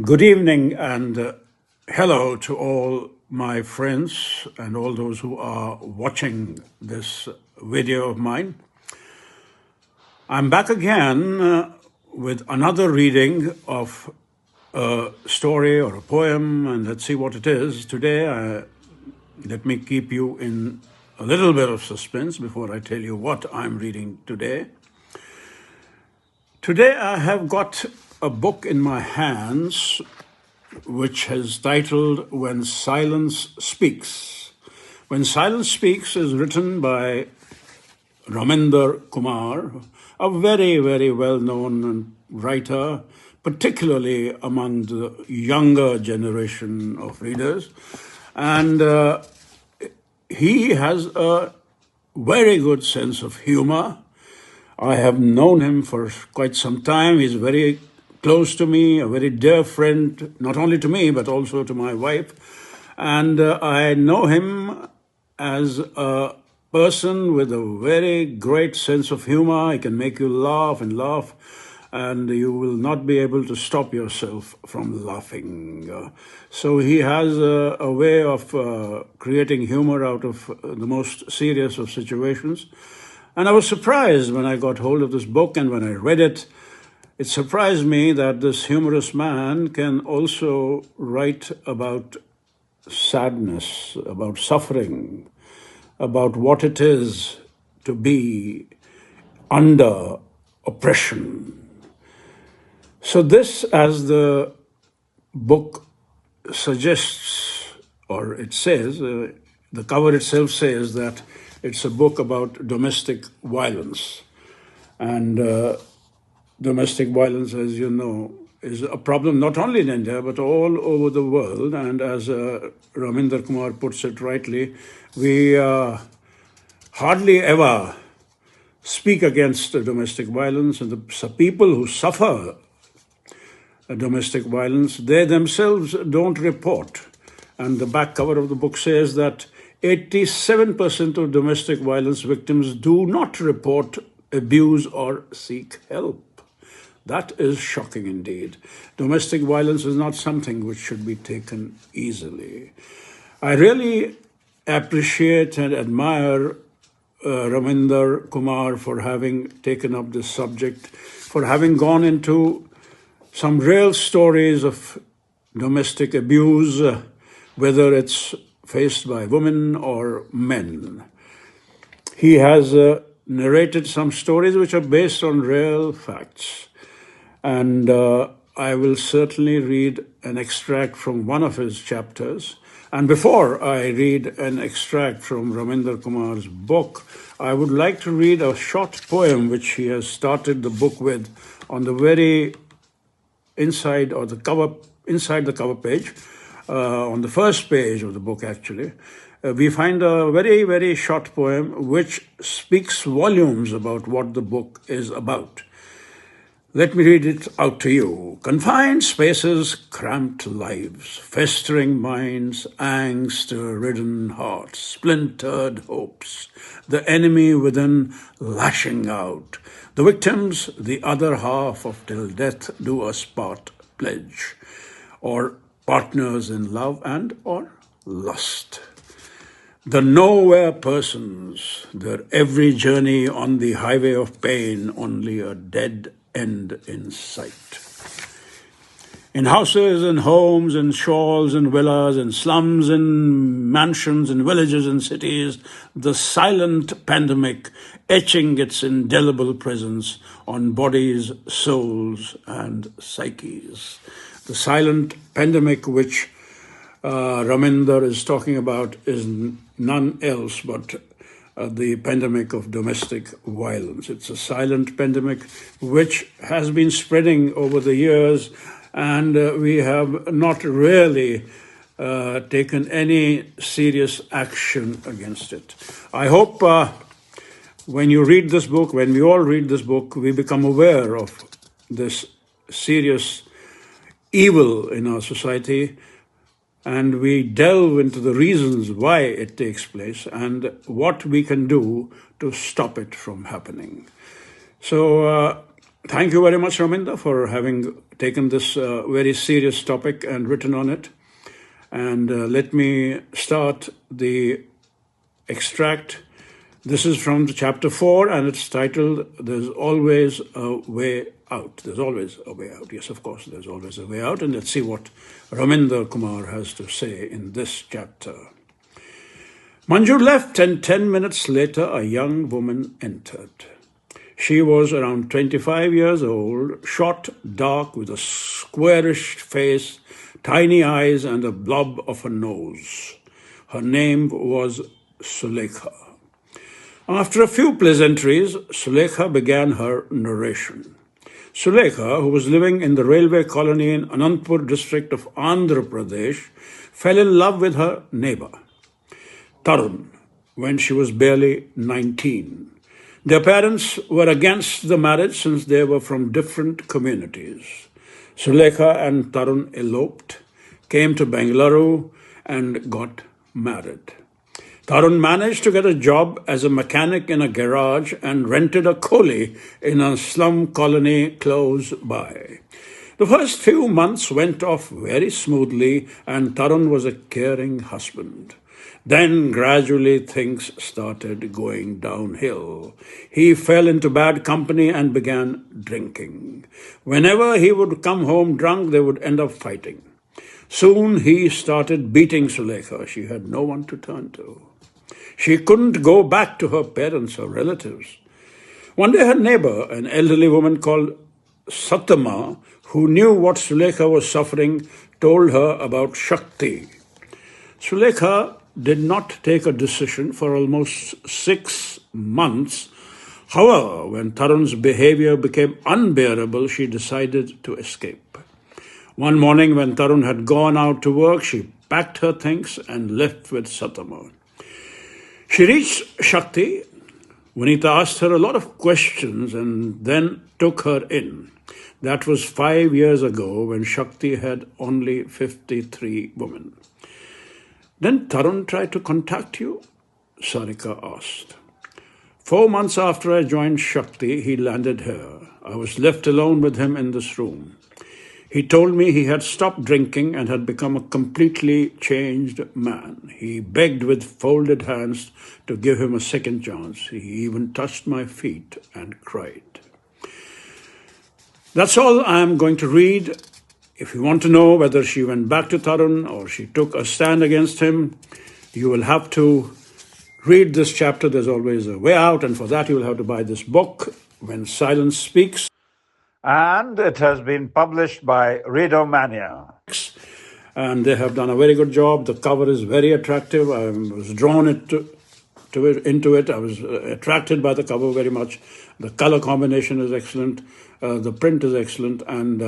Good evening and hello to all my friends and all those who are watching this video of mine. I'm back again with another reading of a story or a poem, and let's see what it is. Today, let me keep you in a little bit of suspense before I tell you what I'm reading today. Today, I have got a book in my hands which is titled When Silence Speaks. When Silence Speaks is written by Raminder Kumar, a very, very well-known writer, particularly among the younger generation of readers. And he has a very good sense of humor. I have known him for quite some time. He's very close to me, a very dear friend, not only to me, but also to my wife. And I know him as a person with a very great sense of humor. He can make you laugh and laugh, and you will not be able to stop yourself from laughing. So he has a way of creating humor out of the most serious of situations. And I was surprised when I got hold of this book, and when I read it, it surprised me that this humorous man can also write about sadness, about suffering, about what it is to be under oppression. So this, as the book suggests, or it says, the cover itself says that it's a book about domestic violence. And domestic violence, as you know, is a problem not only in India, but all over the world. And as Raminder Kumar puts it rightly, we hardly ever speak against domestic violence. And the people who suffer domestic violence, they themselves don't report. And the back cover of the book says that 87% of domestic violence victims do not report abuse or seek help. That is shocking indeed. Domestic violence is not something which should be taken easily. I really appreciate and admire Raminder Kumar for having taken up this subject, for having gone into some real stories of domestic abuse, whether it's faced by women or men. He has narrated some stories which are based on real facts. And I will certainly read an extract from one of his chapters. And before I read an extract from Raminder Kumar's book, I would like to read a short poem which he has started the book with on the very inside the cover page. On the first page of the book, actually, we find a very, very short poem which speaks volumes about what the book is about. Let me read it out to you. Confined spaces, cramped lives, festering minds, angst-ridden hearts, splintered hopes, the enemy within lashing out, the victims, the other half of till death do us part pledge, or partners in love and or lust. The nowhere persons, their every journey on the highway of pain, only a dead end in sight. In houses and homes and shawls and villas and slums and mansions and villages and cities, the silent pandemic etching its indelible presence on bodies, souls, and psyches. The silent pandemic which Raminder is talking about is none else but the pandemic of domestic violence. It's a silent pandemic which has been spreading over the years, and we have not really taken any serious action against it. I hope when you read this book, when we all read this book, we become aware of this serious evil in our society, and we delve into the reasons why it takes place and what we can do to stop it from happening. So Thank you very much, Raminda, for having taken this very serious topic and written on it. And let me start the extract. This is from chapter 4, and it's titled, There's Always a Way Out. There's always a way out. Yes, of course, there's always a way out. And let's see what Raminda Kumar has to say in this chapter. Manju left, and 10 minutes later, a young woman entered. She was around 25 years old, short, dark, with a squarish face, tiny eyes, and a blob of a nose. Her name was Sulekha. After a few pleasantries, Sulekha began her narration. Sulekha, who was living in the railway colony in Anandpur district of Andhra Pradesh, fell in love with her neighbor, Tarun, when she was barely 19. Their parents were against the marriage since they were from different communities. Sulekha and Tarun eloped, came to Bengaluru, and got married. Tarun managed to get a job as a mechanic in a garage and rented a koli in a slum colony close by. The first few months went off very smoothly, and Tarun was a caring husband. Then gradually things started going downhill. He fell into bad company and began drinking. Whenever he would come home drunk, they would end up fighting. Soon he started beating Sulekha. She had no one to turn to. She couldn't go back to her parents or relatives. One day her neighbor, an elderly woman called Satama, who knew what Sulekha was suffering, told her about Shakti. Sulekha did not take a decision for almost 6 months. However, when Tarun's behavior became unbearable, she decided to escape. One morning when Tarun had gone out to work, she packed her things and left with Satama. She reached Shakti. Vanita asked her a lot of questions and then took her in. That was 5 years ago when Shakti had only 53 women. Then Tarun tried to contact you? Sarika asked. 4 months after I joined Shakti, he landed here. I was left alone with him in this room. He told me he had stopped drinking and had become a completely changed man. He begged with folded hands to give him a second chance. He even touched my feet and cried. That's all I am going to read. If you want to know whether she went back to Tarun or she took a stand against him, you will have to read this chapter. There's always a way out, and for that you will have to buy this book, When Silence Speaks. And it has been published by Readomania. And they have done a very good job. The cover is very attractive. I was drawn into it. I was attracted by the cover very much. The color combination is excellent. The print is excellent, and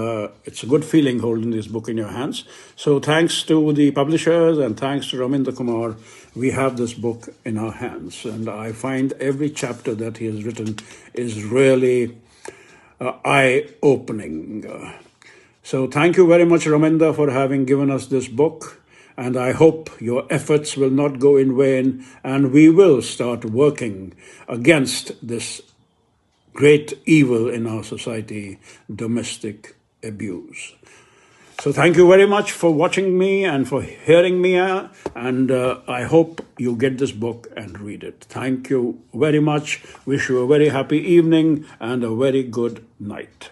it's a good feeling holding this book in your hands. So thanks to the publishers and thanks to Raminda Kumar, we have this book in our hands. And I find every chapter that he has written is really eye-opening. So thank you very much, Raminda, for having given us this book. And I hope your efforts will not go in vain, and we will start working against this great evil in our society, domestic abuse. So thank you very much for watching me and for hearing me, and I hope you get this book and read it. Thank you very much. Wish you a very happy evening and a very good night.